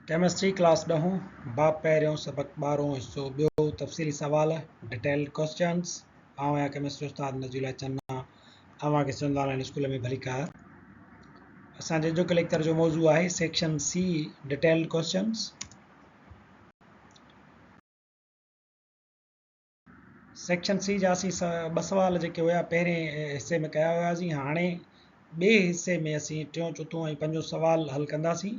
Chemistry class 10 बाब पहिरियों सबक 12 हिसो ॿियो तफ़सीली सवाल डिटेल्ड क्वेश्चन्स आउं आहियां केमिस्ट्री उस्ताद नज़ीर चन्ना अव्हांखे सुञाणंदा आहिनि स्कूल में भली कार असांजे अॼोके लेक्चर जो मौज़ू आहे section C detailed questions section C जा असीं ॿ सवाल जेके हुया पहिरें हिसे में कया हुयासीं हाणे ॿिए हिसे में असीं टियों चोथों ऐं पंजो सवाल हल कंदासीं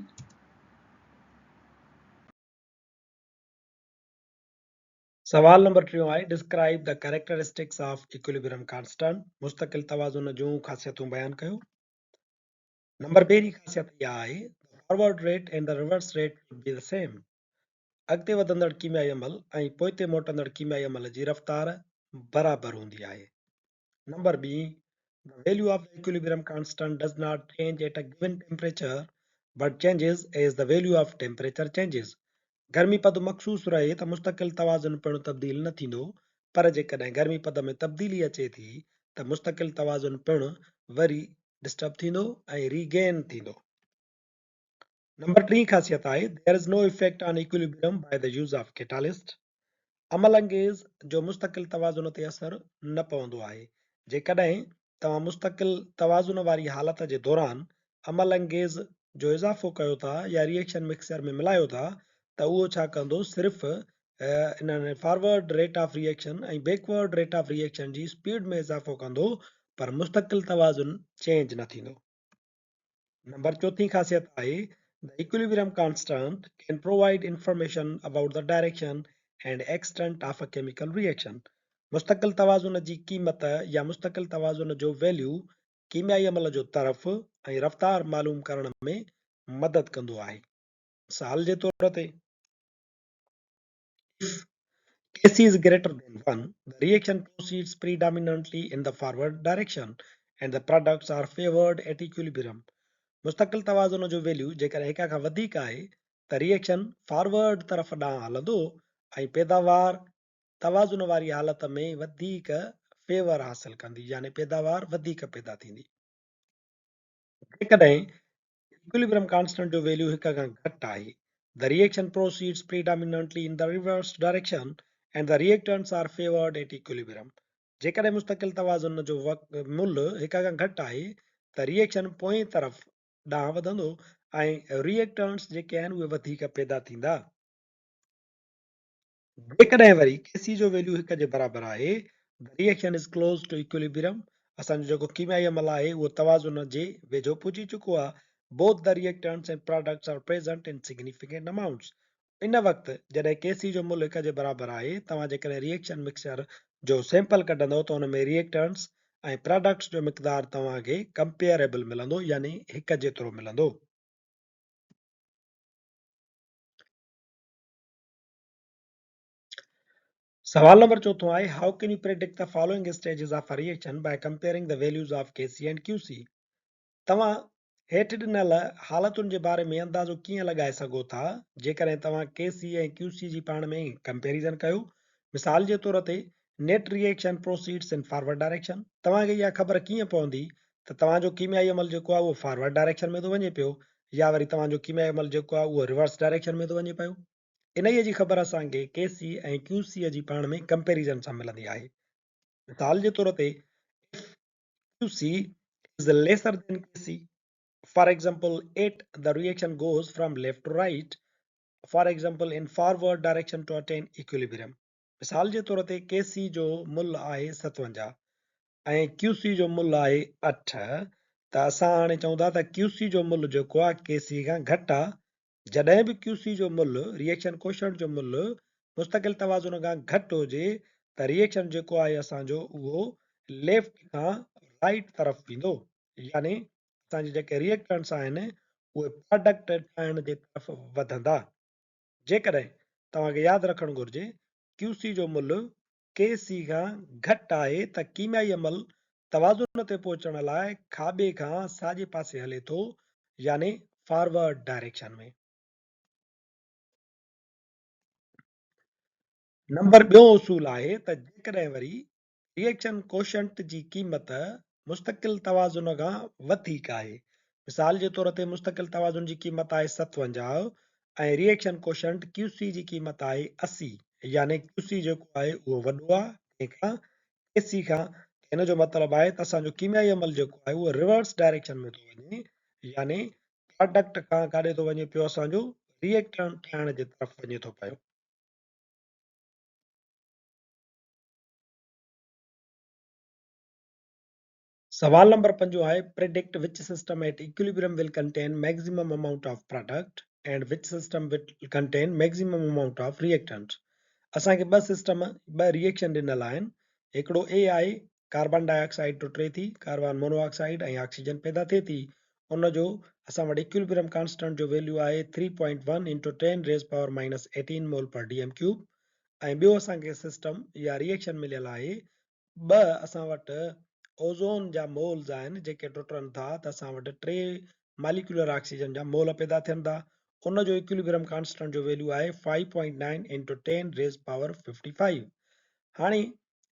सवाल नंबर 3 आहे describe the characteristics of equilibrium constant मुस्तकिल तवाज़ुन जूं ख़ासियतूं बयान कयो नंबर पहिरीं ख़ासियत इहा आहे forward rate and the reverse rate would be the same अॻिते वधंदड़ कीमियाई अमल ऐं पोइते मोटंदड़ कीमियाई अमल जी रफ़्तार बराबरि हूंदी आहे नंबर ॿी the value of the equilibrium constant does not change at a given temperature but changes as the value of temperature changes गर्मी पद मखसूस रहे त मुस्तकिल तवाज़ुन पिणु तब्दील न थींदो पर जेकॾहिं गर्मी पद में तब्दीली अचे थी त मुस्तकिल तवाज़ुन पिणु वरी डिस्टर्ब थींदो ऐं रीगेन थींदो नंबर 3 ख़ासियत आहे there is no effect on equilibrium by the use of catalyst अमल अंगेज़ जो मुस्तकिल तवाज़ुन ते असर न पवंदो आहे जेकॾहिं तव्हां मुस्तकिल तवाज़ुन वारी हालत जे दौरान अमल अंगेज़ जो इज़ाफ़ो कयो था या रिएक्शन मिक्सर में मिलायो था त उहो छा कंदो सिर्फ़ु इन फॉरवर्ड रेट ऑफ रिएक्शन ऐं बैकवर्ड रेट ऑफ रिएक्शन जी स्पीड में इज़ाफ़ो कंदो पर मुस्तकिल तवाज़ुन चेंज न थींदो नंबर चौथी ख़ासियत आहे the equilibrium constant can provide information about the direction and extent of a chemical reaction मुस्तकिल तवाज़ुन जी क़ीमत या मुस्तकिल तवाज़ुन जो वैल्यू कीमियाई अमल जो तरफ़ ऐं रफ़्तार मालूम करण में मदद कंदो आहे मिसाल जे तौर ते if Kc is greater than 1, the reaction proceeds predominantly in the forward direction and the products are favored at equilibrium. मुस्तकिल तवाज़ुन जो वैल्यू जेकर हिक खां वधीक आहे त रिएक्शन फॉरवर्ड तरफ़ ॾांहुं हलंदो ऐं पैदावार तवाज़ुन वारी हालत में वधीक फेवर हासिल कंदी यानी पैदावार वधीक पैदा थींदी जेकॾहिं इक्विलिब्रियम कांस्टेंट जो वैल्यू हिक खां घटि आहे the reaction proceeds predominantly in the reverse direction and the reactants are favored at equilibrium जेकॾहिं मुस्तकिल तवाज़ुन जो मुल्ह हिक खां घटि आहे त रिएक्शन पोएं तरफ़ ॾांहुं वधंदो ऐं रिएक्टेंट्स जेके आहिनि उहे वधीक पैदा थींदा जेकॾहिं वरी केसी जो वैल्यू हिक जे बराबरि आहे the reaction is close to equilibrium असांजो जेको कीमियाई अमल आहे उहो तवाज़ुन जे वेझो पुॼी चुको आहे both the reactants and products are present in significant amounts इन वक़्तु जॾहिं केसी जो मुल्ह हिक जे बराबरि आहे तव्हां जेकॾहिं रिएक्शन मिक्सचर जो सैंपल कढंदव त हुन में रिएक्टेंट्स ऐं प्रोडक्ट्स जो मिक़दार तव्हांखे कंपेरेबल मिलंदो यानी हिक जेतिरो मिलंदो सवाल नंबर चौथो आहे how can you predict the following stages of a reaction by comparing the values of K C and Q C तव्हां हेठि ॾिनल हालतुनि जे बारे में अंदाज़ो कीअं लॻाए सघो था जेकॾहिं तव्हां केसी ऐं क्यूसी जी पाण में कंपेरिज़न कयो मिसाल जे तौर ते net reaction proceeds in forward direction तव्हांखे इहा ख़बर कीअं पवंदी त तव्हांजो कीमियाई अमल जेको आहे उहो फॉरवर्ड डायरेक्शन में थो वञे पियो या वरी तव्हांजो कीमियाई अमल जेको आहे उहो रिवर्स डायरेक्शन में थो वञे पियो इन्हीअ जी ख़बर असांखे केसी ऐं क्यूसीअ जी पाण में कंपेरिज़न सां मिलंदी आहे मिसाल जे तौर ते QC is lesser than KC. For example, 8 the reaction goes from left to right. For example, in forward direction to attain equilibrium. मिसाल जे तौर ते KC जो मुल्ह आहे 57 ऐं QC जो मुल्ह आहे 8 त असां हाणे चऊं था त QC जो मुल्ह जेको आहे KC खां घटि आहे जॾहिं बि QC जो मुल्ह रिएक्शन कोशंट जो मुल्ह मुस्तकिल तवाज़ुन खां घटि हुजे त रिएक्शन जेको आहे असांजो उहो लेफ्ट खां राइट तरफ़ वेंदो यानी असांजे जेके रिएक्टेंट्स आहिनि उहे प्रोडक्ट ठाहिण जे तरफ़ वधंदा जेकॾहिं तव्हांखे यादि रखणु घुर्जे QC जो मुल्ह KC खां घटि आहे त कीमियाई अमल तवाज़ुन ते पहुचण लाइ खाॿे खां साॼे पासे हले थो यानी फॉरवर्ड डायरेक्शन में नंबर ॿियो उसूल आहे त जेकॾहिं वरी रिएक्शन कोशंट जी क़ीमत मुस्तकिल तवाज़ुन खां वधीक आहे मिसाल जे तौर ते मुस्तकिल तवाज़ुन जी क़ीमत आहे 57 ऐं रिएक्शन कोशंट QC जी क़ीमत आहे 80, यानी QC जेको आहे उहो वॾो आहे तंहिंखां KC खां। हिन जो मतिलबु आहे त असांजो कीमियाई अमल जेको आहे उहो रिवर्स डायरेक्शन में थो वञे, यानी प्रोडक्ट खां काॾे थो वञे पियो, असांजो रिएक्टेंट ठाहिण जे तरफ़ वञे थो पियो। सवाल नंबर 5 आहे predict which system at equilibrium will contain maximum amount of product and which system will contain maximum amount of reactant। असांखे ॿ सिस्टम ॿ रिएक्शन ॾिनल आहिनि। हिकिड़ो ए आहे, कार्बन डाइऑक्साइड टुटे थी, कार्बन मोनोऑक्साइड ऐं ऑक्सीजन पैदा थिए थी। उनजो असां वटि इक्विलिब्रियम कांस्टेंट जो वैल्यू आहे 3.1 × 10⁻⁻18 मोल पर डीएम क्यूब। ऐं ॿियो असांखे सिस्टम या रिएक्शन मिलियल आहे ॿ असां वटि ओज़ोन जा मोल्स आहिनि जेके टुटनि था, त असां वटि 3 मालिक्यूलर ऑक्सीजन जा मोल पैदा थियनि था। उनजो इक्विलिब्रियम कांस्टेंट जो वैल्यू आहे 5.9 × 10⁻55। हाणे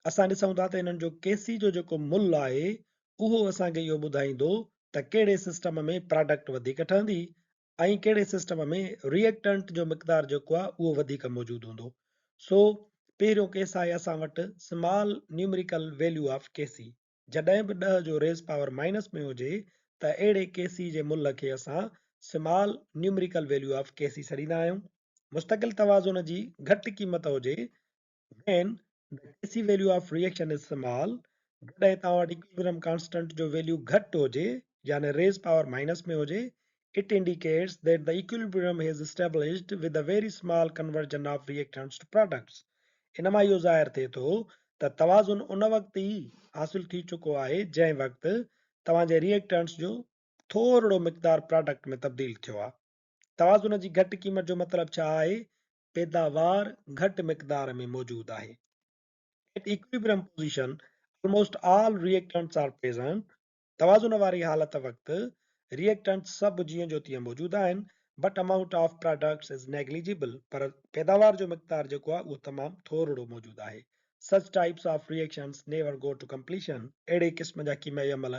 असां ॾिसूं था त हिननि जो केसी जो जेको मुल आहे उहो असांखे इहो ॿुधाईंदो त कहिड़े सिस्टम में प्रोडक्ट वधीक ठहंदी ऐं कहिड़े सिस्टम में रिएक्टेंट जो मिक़दार जेको आहे उहो वधीक मौजूदु हूंदो। सो पहिरियों केस आहे असां वटि स्मॉल न्यूमेरिकल वैल्यू ऑफ केसी। जॾहिं बि 10 जो रेज़ पावर माइनस में हुजे त अहिड़े केसी जे मुल खे असां स्मॉल न्यूमेरिकल वैल्यू ऑफ केसी छॾींदा आहियूं। मुस्तकिल तवाज़ुन जी घटि क़ीमत हुजे when the KC value of reaction is small, जॾहिं तव्हां वटि इक्विलिब्रियम कांस्टेंट जो वैल्यू घटि हुजे यानी रेज़ पावर माइनस में हुजे, it indicates that the equilibrium is established with a very small conversion of reactants to products। इन मां इहो ज़ाहिर थिए थो त तवाज़ुन उन वक़्तु ई हासिल थी चुको आहे जंहिं वक़्तु तव्हांजे रिएक्टेंट्स जो थोरो मिक़दार प्रोडक्ट में तब्दील थियो आहे। तवाज़ुन जी घटि क़ीमत जो मतिलबु छा आहे? पैदावार घटि मिक़दार में मौजूदु आहे। At equilibrium position, almost all reactants are present। तवाज़ुन वारी हालत वक़्तु रिएक्टेंट्स सभु जीअं जो तीअं मौजूदु आहिनि, but amount of products is negligible। पर पैदावार जो मिक़दार जेको आहे उहो तमामु थोरो मौजूदु आहे। Such types of reactions never go to completion। अहिड़े क़िस्म जा कीमियाई अमल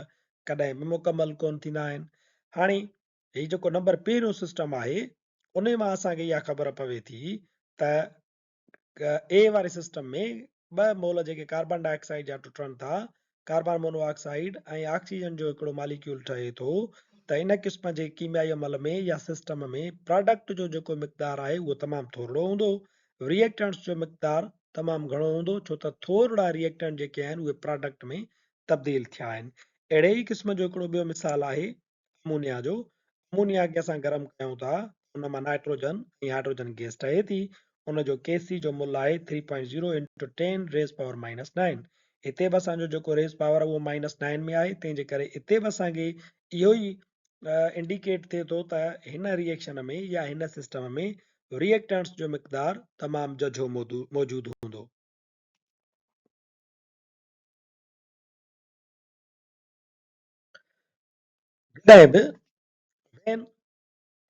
कॾहिं बि मुकमल कोन थींदा आहिनि। हाणे हीउ जेको नंबर पहिरियों सिस्टम आहे उन मां असांखे इहा ख़बर पवे थी त ए वारे सिस्टम में ॿ मोल जेके कार्बन डाइऑक्साइड जा टुटनि था, कार्बन मोनोऑक्साइड ऐं ऑक्सीजन जो हिकिड़ो मालिक्यूल ठहे थो, त इन क़िस्म जे कीमियाई अमल में या सिस्टम में प्रोडक्ट जो जेको मिक़दार आहे उहो तमामु थोरो हूंदो, रिएक्टेंट्स जो मिक़दार तमामु घणो हूंदो, छो त थोरा रिएक्टेंट जेके आहिनि उहे प्रोडक्ट में तब्दील थिया आहिनि। अहिड़े ई क़िस्म जो हिकिड़ो ॿियो मिसाल आहे अमोनिया जो। अमोनिया खे असां गरम कयूं था, उन मां नाइट्रोजन ऐं हाइड्रोजन गैस ठहे थी। उनजो केसी जो मुल आहे 3.0 × 10⁻⁻9। हिते बि असांजो जेको रेज़ पावर आहे उहो -9 में आहे, तंहिंजे करे हिते बि असांखे इहो ई इंडिकेट थिए थो त हिन रिएक्शन में या हिन सिस्टम में रिएक्टेंट्स जो मिक़दार तमामु झझो मौजूदु हूंदो। जॾहिं बि when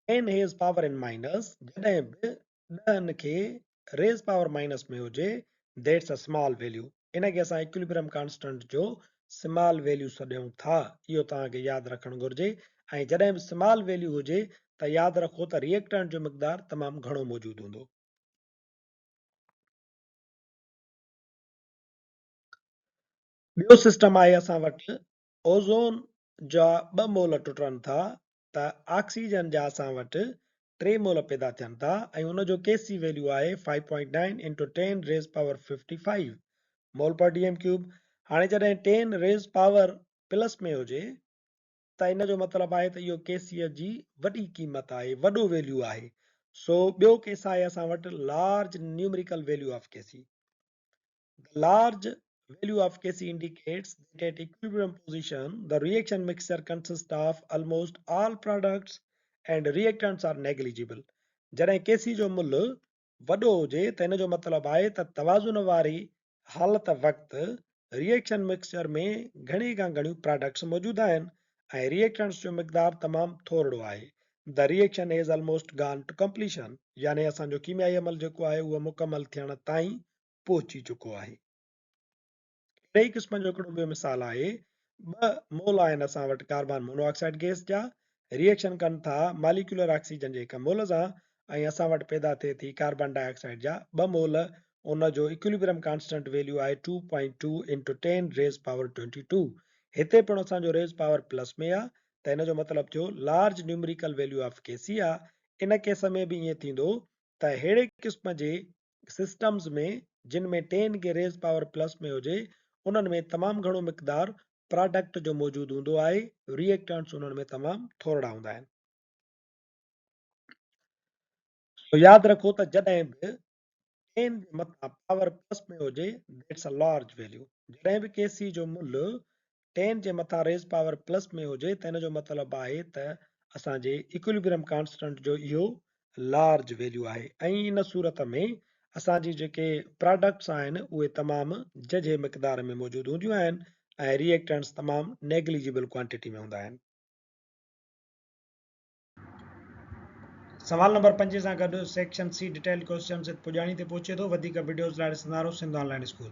n has power in minus, जॾहिं बि 10 खे रेज़ पावर माइनस में हुजे, that's a small value। इन खे असां इक्विलिब्रियम कांस्टेंट जो स्मॉल वैल्यू सॾियूं था, इहो तव्हांखे यादि रखणु घुरिजे। ऐं जॾहिं बि स्मॉल वैल्यू हुजे त यादि रखो त रिएक्टेंट जो मिक़दार तमामु घणो मौजूदु हूंदो। ॿियो सिस्टम आहे असां वटि ओज़ोन जा 2 मोल टुटनि था, त ऑक्सीजन जा असां वटि 3 मोल पैदा थियनि था ऐं उनजो केसी वैल्यू आहे 5.9 × 10⁻55 मोल पर डीएम क्यूब। हाणे जॾहिं 10 रेज़ पावर प्लस में हुजे त इन जो मतिलबु आहे त इहो केसीअ जी वॾी क़ीमत आहे, वॾो वैल्यू आहे। सो ॿियो केस आहे असां वटि large numerical value of K C. The large value of Kc indicates that at equilibrium position, the reaction mixture consists of almost all products and reactants are negligible। जॾहिं Kc जो मुल्ह वॾो हुजे त इन जो मतिलबु आहे त तवाज़ुन वारी हालत वक़्तु रिएक्शन मिक्सचर में घणी खां घणियूं प्रोडक्ट्स मौजूदु आहिनि ऐं रिएक्टेंट्स जो मिक़दार तमामु थोरो आहे। The reaction is almost gone to completion, यानी असांजो कीमियाई अमल जेको आहे उहो मुकमल थियण ताईं पहुची चुको आहे। अहिड़े क़िस्म जो हिकिड़ो ॿियो मिसाल आहे, 2 मोल आहिनि असां वटि कार्बन मोनोऑक्साइड गैस जा, रिएक्शन कनि था मालिक्यूलर ऑक्सीजन जे हिक मोल सां ऐं असां वटि पैदा थिए थी कार्बन डाइऑक्साइड जा 2 मोल। उन जो इक्विलिब्रियम कांस्टेंट वैल्यू आहे 2.2 इंटू 10 रेज़ पावर 22। हिते पिणु असांजो रेज़ पावर प्लस में आहे, त हिन जो मतिलबु थियो लार्ज न्यूमेरिकल वैल्यू ऑफ केसी आहे। इन केस में बि ईअं थींदो त अहिड़े क़िस्म जे सिस्टम्स में जिन में 10 खे रेज़ पावर प्लस में हुजे, उन्हनि में तमामु घणो मिक़दार प्रोडक्ट जो मौजूदु हूंदो आहे, रिएक्टेंट्स उन्हनि में तमामु थोरा हूंदा आहिनि। तो यादि रखो त जॾहिं बि 10 जे मथां पावर प्लस में हुजे, दैट्स अ लार्ज वैल्यू। जॾहिं बि केसी जो मुल्ह 10 जे मथां रेज़ पावर प्लस में हुजे, त हिन जो मतिलबु आहे त असांजे इक्विलिब्रियम कांस्टेंट जो इहो लार्ज वैल्यू आहे। ऐं इन सूरत में असांजी जेके प्रोडक्ट्स आहिनि उहे तमामु जझे मिक़दार में मौजूदु हूंदियूं आहिनि ऐं रिएक्टेंट्स तमामु नेग्लिजिबल क्वांटिटी में हूंदा आहिनि। सवाल नंबर 5 सां गॾु सेक्शन सी डिटेल क्वेश्चन पुॼाणी ते पहुचे थो। वधीक वीडियोज़ लाइ ॾिसंदा रहो सिंध ऑनलाइन स्कूल।